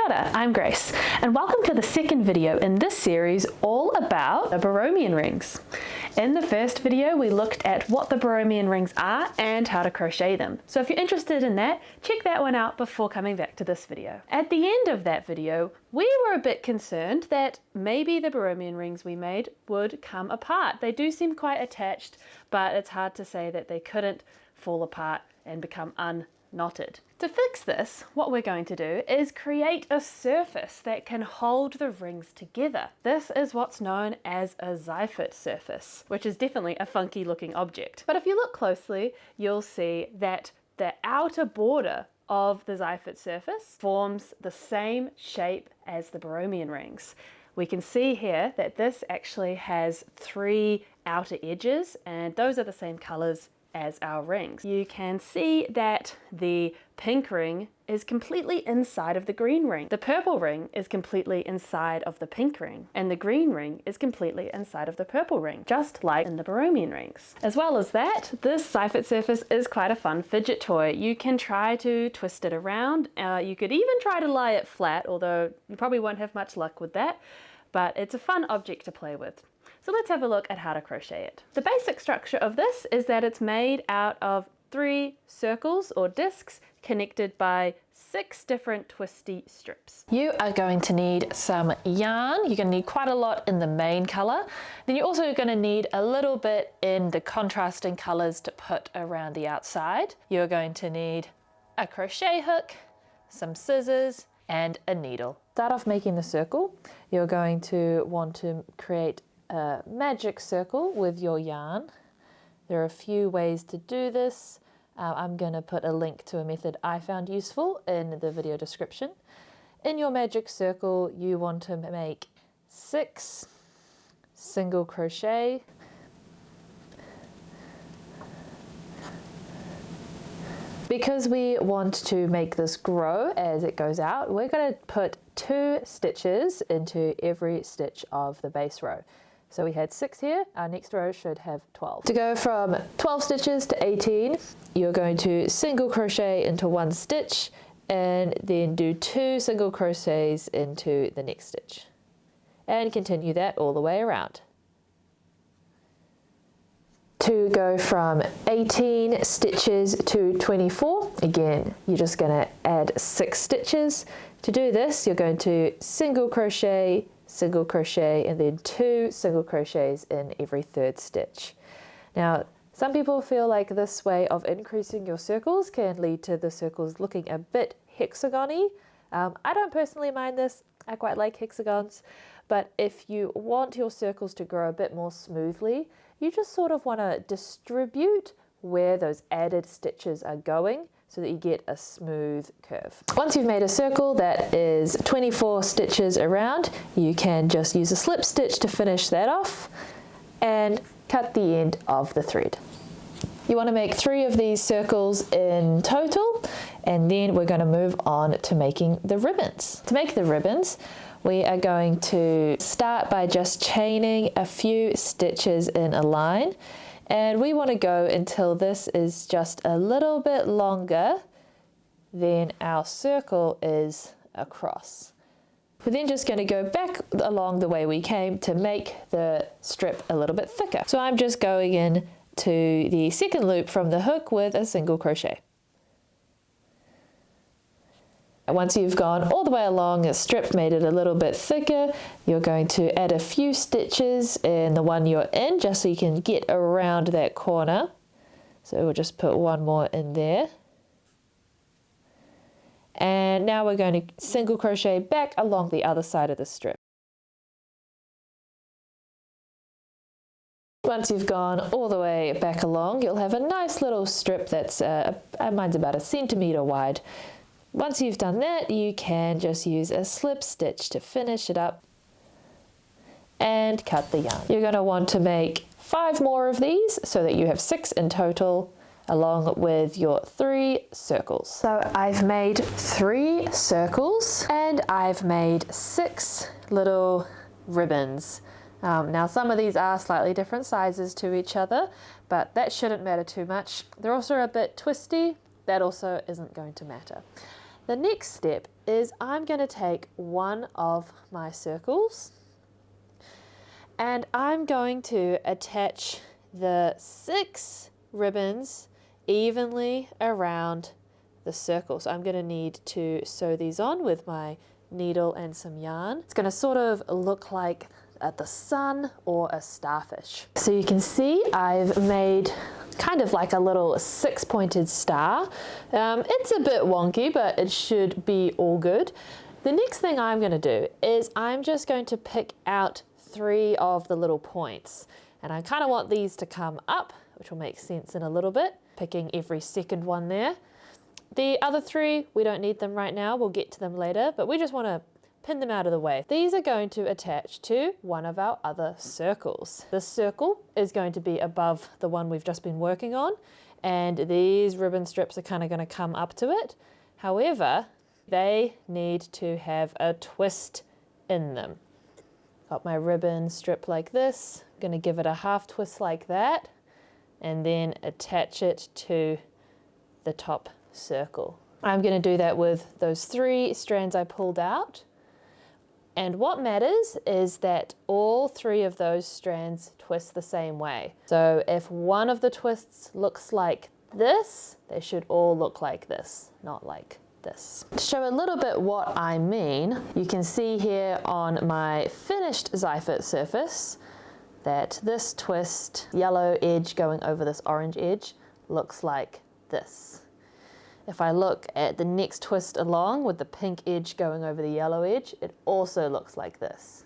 Kia, I'm Grace, and welcome to the second video in this series all about the Borromean rings. In the first video, we looked at what the Borromean rings are and how to crochet them. So if you're interested in that, check that one out before coming back to this video. At the end of that video, we were a bit concerned that maybe the Borromean rings we made would come apart. They do seem quite attached, but it's hard to say that they couldn't fall apart and become unknotted. To fix this, what we're going to do is create a surface that can hold the rings together. This is what's known as a Seifert surface, which is definitely a funky looking object. But if you look closely, you'll see that the outer border of the Seifert surface forms the same shape as the Borromean rings. We can see here that this actually has 3 outer edges, and those are the same colors as our rings. You can see that the pink ring is completely inside of the green ring. The purple ring is completely inside of the pink ring, and the green ring is completely inside of the purple ring, just like in the Borromean rings. As well as that, this Seifert surface is quite a fun fidget toy. You can try to twist it around. You could even try to lie it flat, although you probably won't have much luck with that, but it's a fun object to play with. So let's have a look at how to crochet it. The basic structure of this is that it's made out of 3 circles or discs connected by 6 different twisty strips. You are going to need some yarn. You're going to need quite a lot in the main color. Then you're also going to need a little bit in the contrasting colors to put around the outside. You're going to need a crochet hook, some scissors, and a needle. Start off making the circle. You're going to want to create a magic circle with your yarn. There are a few ways to do this. I'm going to put a link to a method I found useful in the video description. In your magic circle, you want to make 6 single crochet, because we want to make this grow as it goes out, we're going to put 2 stitches into every stitch of the base row. So we had 6 here, our next row should have 12. To go from 12 stitches to 18, you're going to single crochet into 1 stitch and then do 2 single crochets into the next stitch. And continue that all the way around. To go from 18 stitches to 24, again, you're just going to add 6 stitches. To do this, you're going to single crochet, and then 2 single crochets in every 3rd stitch. Now, some people feel like this way of increasing your circles can lead to the circles looking a bit hexagon-y. I don't personally mind this. I quite like hexagons, but if you want your circles to grow a bit more smoothly, you just sort of want to distribute where those added stitches are going so that you get a smooth curve. Once you've made a circle that is 24 stitches around, you can just use a slip stitch to finish that off and cut the end of the thread. You want to make 3 of these circles in total, and then we're going to move on to making the ribbons. To make the ribbons, we are going to start by just chaining a few stitches in a line. And we want to go until this is just a little bit longer than our circle is across. We're then just going to go back along the way we came to make the strip a little bit thicker. So I'm just going in to the second loop from the hook with a single crochet. Once you've gone all the way along the strip, made it a little bit thicker, you're going to add a few stitches in the one you're in just so you can get around that corner. So we'll just put 1 more in there. And now we're going to single crochet back along the other side of the strip. Once you've gone all the way back along, you'll have a nice little strip that's mine's about 1 centimeter wide. Once you've done that, you can just use a slip stitch to finish it up and cut the yarn. You're going to want to make 5 more of these so that you have 6 in total, along with your 3 circles. So I've made 3 circles and I've made 6 little ribbons. Now some of these are slightly different sizes to each other, but that shouldn't matter too much. They're also a bit twisty. That also isn't going to matter. The next step is I'm going to take one of my circles and I'm going to attach the 6 ribbons evenly around the circle. So I'm going to need to sew these on with my needle and some yarn. It's going to sort of look like the sun or a starfish. So you can see I've made kind of like a little 6-pointed star. It's a bit wonky, but it should be all good. The next thing I'm going to do is I'm just going to pick out 3 of the little points. And I kind of want these to come up, which will make sense in a little bit, picking every second one there. The other 3, we don't need them right now, we'll get to them later, but we just want to pin them out of the way. These are going to attach to one of our other circles. This circle is going to be above the one we've just been working on, and these ribbon strips are kind of going to come up to it. However, they need to have a twist in them. Got my ribbon strip like this, I'm going to give it a half twist like that, and then attach it to the top circle. I'm going to do that with those 3 strands I pulled out. And what matters is that all 3 of those strands twist the same way. So if one of the twists looks like this, they should all look like this, not like this. To show a little bit what I mean, you can see here on my finished Seifert Surface that this twist, yellow edge going over this orange edge, looks like this. If I look at the next twist along with the pink edge going over the yellow edge, it also looks like this.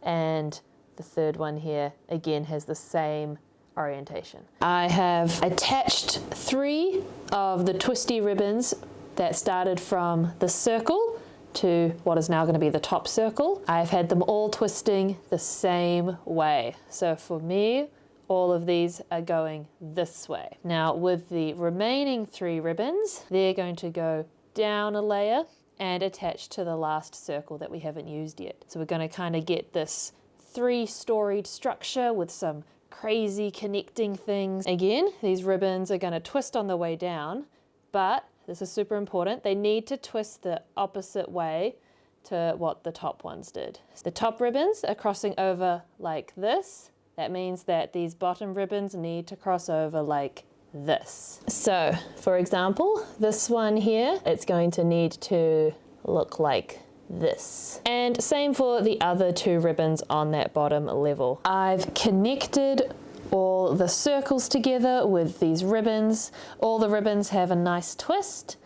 And the third one here, again, has the same orientation. I have attached 3 of the twisty ribbons that started from the circle to what is now going to be the top circle. I've had them all twisting the same way. So for me, all of these are going this way. Now with the remaining 3 ribbons, they're going to go down a layer and attach to the last circle that we haven't used yet. So we're going to kind of get this 3-storied structure with some crazy connecting things. Again, these ribbons are going to twist on the way down, but this is super important, they need to twist the opposite way to what the top ones did. The top ribbons are crossing over like this. That means that these bottom ribbons need to cross over like this. So, for example, this one here, it's going to need to look like this. And same for the other 2 ribbons on that bottom level. I've connected all the circles together with these ribbons. All the ribbons have a nice twist.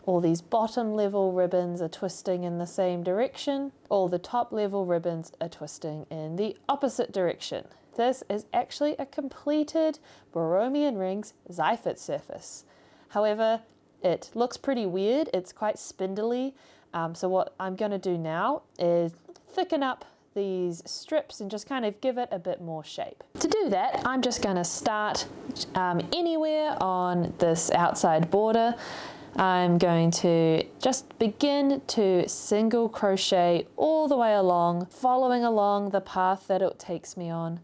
All these bottom level ribbons are twisting in the same direction. All the top level ribbons are twisting in the opposite direction. This is actually a completed Borromean Rings Seifert Surface. However, it looks pretty weird. It's quite spindly. So what I'm going to do now is thicken up these strips and just kind of give it a bit more shape. To do that, I'm just going to start anywhere on this outside border. I'm going to just begin to single crochet all the way along, following along the path that it takes me on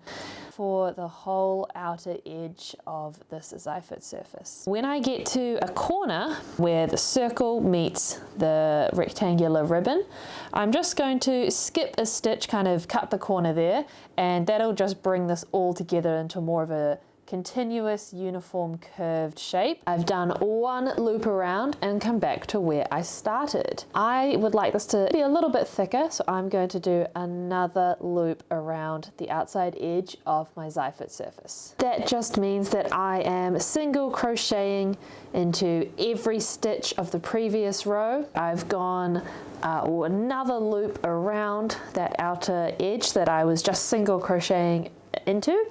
for the whole outer edge of this Seifert surface. When I get to a corner where the circle meets the rectangular ribbon, I'm just going to skip a stitch, kind of cut the corner there, and that'll just bring this all together into more of a continuous, uniform, curved shape. I've done 1 loop around and come back to where I started. I would like this to be a little bit thicker, so I'm going to do another loop around the outside edge of my Seifert surface. That just means that I am single crocheting into every stitch of the previous row. I've gone another loop around that outer edge that I was just single crocheting into.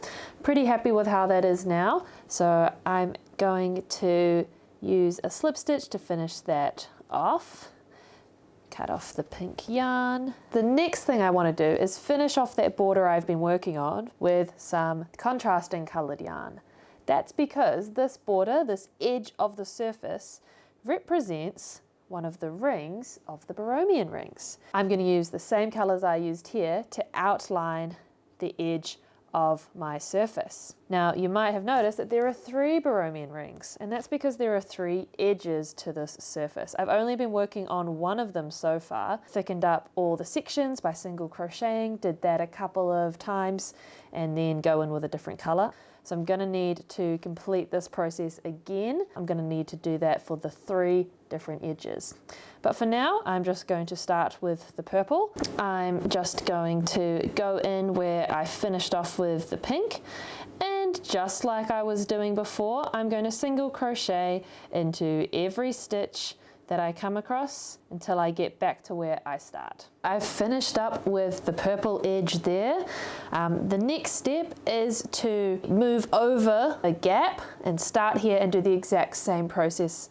Pretty happy with how that is now, so I'm going to use a slip stitch to finish that off. Cut off the pink yarn. The next thing I want to do is finish off that border I've been working on with some contrasting colored yarn. That's because this border, this edge of the surface, represents one of the rings of the Borromean rings. I'm going to use the same colors I used here to outline the edge of my surface. Now, you might have noticed that there are 3 Borromean rings, and that's because there are 3 edges to this surface. I've only been working on one of them so far, thickened up all the sections by single crocheting, did that a couple of times, and then go in with a different color. So I'm going to need to complete this process again. I'm going to need to do that for the 3 different edges. But for now, I'm just going to start with the purple. I'm just going to go in where I finished off with the pink, and just like I was doing before, I'm going to single crochet into every stitch that I come across until I get back to where I start. I've finished up with the purple edge there. The next step is to move over a gap and start here and do the exact same process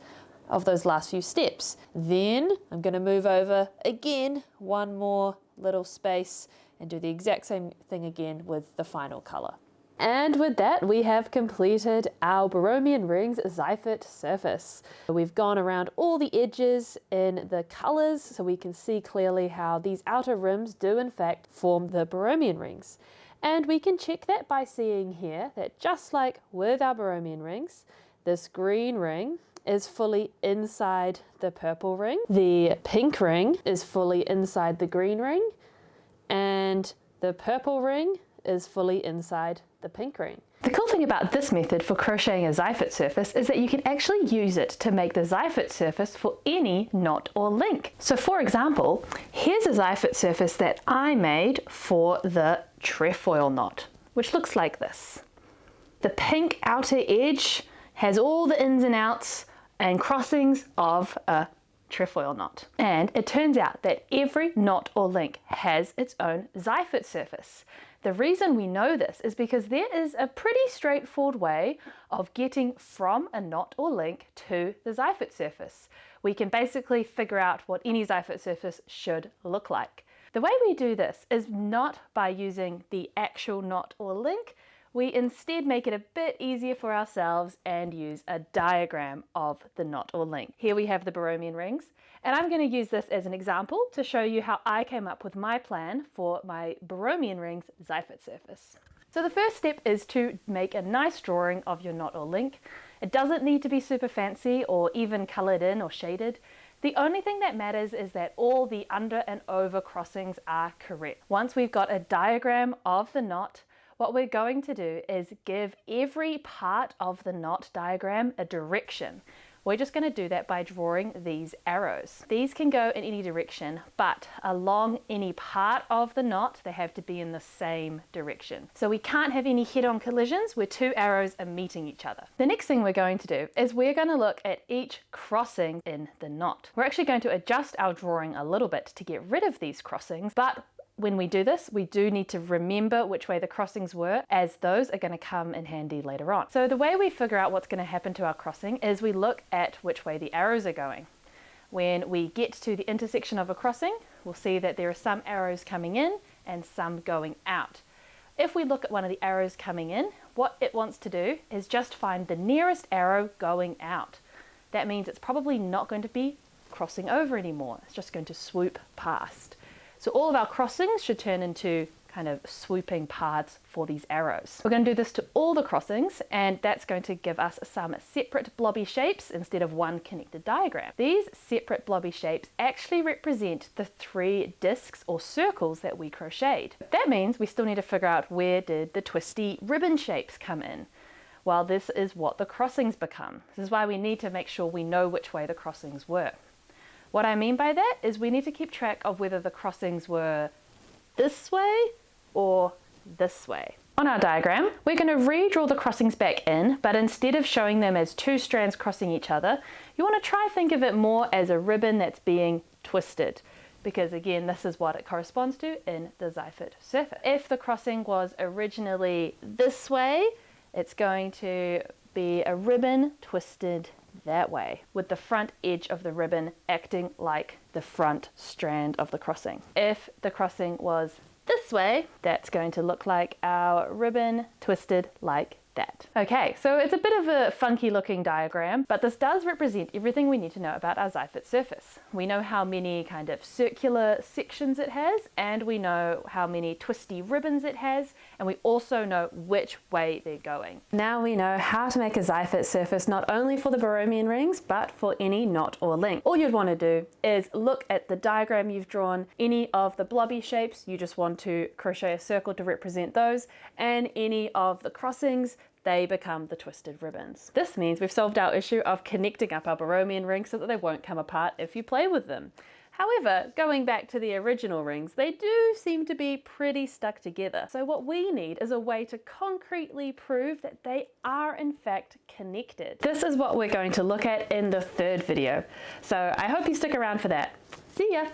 of those last few steps. Then I'm going to move over again, one more little space, and do the exact same thing again with the final color. And with that, we have completed our Borromean Rings Seifert Surface. We've gone around all the edges in the colors so we can see clearly how these outer rims do in fact form the Borromean rings. And we can check that by seeing here that just like with our Borromean rings, this green ring is fully inside the purple ring. The pink ring is fully inside the green ring, and the purple ring is fully inside the pink ring. The cool thing about this method for crocheting a Seifert surface is that you can actually use it to make the Seifert surface for any knot or link. So for example, here's a Seifert surface that I made for the trefoil knot, which looks like this. The pink outer edge has all the ins and outs and crossings of a trefoil knot. And it turns out that every knot or link has its own Seifert surface. The reason we know this is because there is a pretty straightforward way of getting from a knot or link to the Seifert surface. We can basically figure out what any Seifert surface should look like. The way we do this is not by using the actual knot or link. We instead make it a bit easier for ourselves and use a diagram of the knot or link. Here we have the Borromean rings, and I'm going to use this as an example to show you how I came up with my plan for my Borromean rings Seifert surface. So the first step is to make a nice drawing of your knot or link. It doesn't need to be super fancy or even colored in or shaded. The only thing that matters is that all the under and over crossings are correct. Once we've got a diagram of the knot, what we're going to do is give every part of the knot diagram a direction. We're just going to do that by drawing these arrows. These can go in any direction, but along any part of the knot, they have to be in the same direction. So we can't have any head-on collisions where 2 arrows are meeting each other. The next thing we're going to do is we're going to look at each crossing in the knot. We're actually going to adjust our drawing a little bit to get rid of these crossings, but when we do this, we do need to remember which way the crossings were, as those are going to come in handy later on. So the way we figure out what's going to happen to our crossing is we look at which way the arrows are going. When we get to the intersection of a crossing, we'll see that there are some arrows coming in and some going out. If we look at one of the arrows coming in, what it wants to do is just find the nearest arrow going out. That means it's probably not going to be crossing over anymore. It's just going to swoop past. So all of our crossings should turn into kind of swooping paths for these arrows. We're going to do this to all the crossings, and that's going to give us some separate blobby shapes instead of one connected diagram. These separate blobby shapes actually represent the 3 discs or circles that we crocheted. That means we still need to figure out where did the twisty ribbon shapes come in. Well, this is what the crossings become. This is why we need to make sure we know which way the crossings were. What I mean by that is we need to keep track of whether the crossings were this way or this way. On our diagram, we're going to redraw the crossings back in, but instead of showing them as 2 strands crossing each other, you want to try think of it more as a ribbon that's being twisted, because again, this is what it corresponds to in the Seifert surface. If the crossing was originally this way, it's going to be a ribbon twisted that way, with the front edge of the ribbon acting like the front strand of the crossing. If the crossing was this way, that's going to look like our ribbon twisted like that. Okay, so it's a bit of a funky looking diagram, but this does represent everything we need to know about our Seifert surface. We know how many kind of circular sections it has, and we know how many twisty ribbons it has, and we also know which way they're going. Now we know how to make a Seifert surface not only for the Borromean rings, but for any knot or link. All you'd want to do is look at the diagram you've drawn. Any of the blobby shapes, you just want to crochet a circle to represent those, and any of the crossings, they become the twisted ribbons. This means we've solved our issue of connecting up our Borromean rings so that they won't come apart if you play with them. However, going back to the original rings, they do seem to be pretty stuck together. So what we need is a way to concretely prove that they are in fact connected. This is what we're going to look at in the third video. So I hope you stick around for that. See ya!